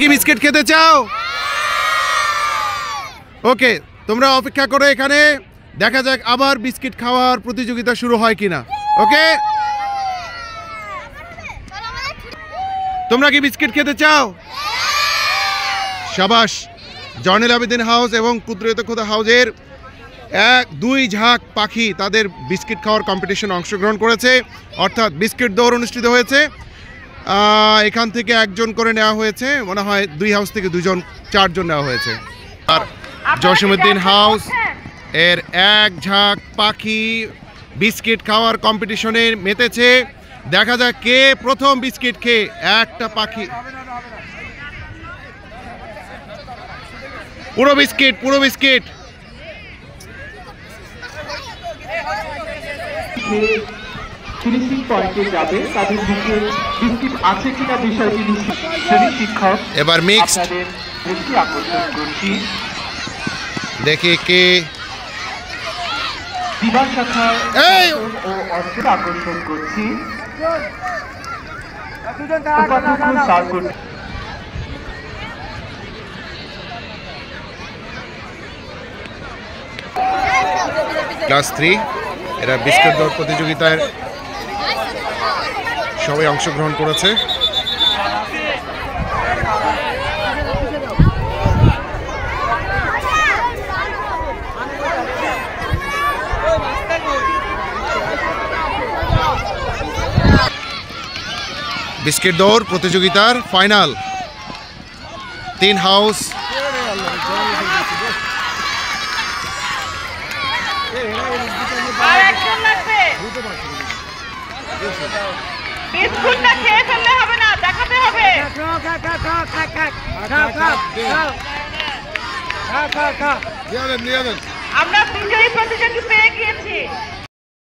কি বিস্কিট খেতে চাও? ওকে, তোমরা অপেক্ষা করো এখানে, দেখা যাক আবার বিস্কিট খাওয়ার প্রতিযোগিতা শুরু হয় কিনা। ওকে, তোমরা কি বিস্কিট খেতে চাও? শাবাশ। জয়নুল আবেদিন হাউস এবং কুদরত খোদা হাউসের 1-2 ঝাঁক পাখি তাদের বিস্কিট খাওয়ার কম্পিটিশনে অংশগ্রহণ করেছে, অর্থাৎ বিস্কিট দৌড় অনুষ্ঠিত হয়েছে। এখান থেকে একজন করে নেওয়া হয়েছে, মনে হয় 2 হাউস থেকে 4জন নেওয়া হয়েছে। আর জসিমউদ্দিন হাউস এর 1 ঝাঁক পাখি বিস্কিট খাওয়ার কম্পিটিশনে মেতেছে। দেখা যাক কে প্রথম বিস্কিট খেয়ে একটা পাখি, পুরো বিস্কিট ফিনিশিং পয়েন্টে যাবে, তাদের মুখে বিস্কিট আছে কিনা বিষয়টি শিক্ষক এবার মিক্স আপনাদের দৃষ্টি আকর্ষণ করছি। দেখি কে দিবা শাখার ও অর্থের আকর্ষণ করছি। ক্লাস 3 এরা বিস্কুট দৌড় প্রতিযোগিতায় সবাই অংশগ্রহণ করেছে। বিস্কিট দৌড় প্রতিযোগিতার ফাইনাল, 3 হাউস বিস্কুটটা খেয়ে ফেললে হবে না, দেখাতে হবে। আমরা বিজয়ী প্রতিযোগী পেয়ে গিয়েছি।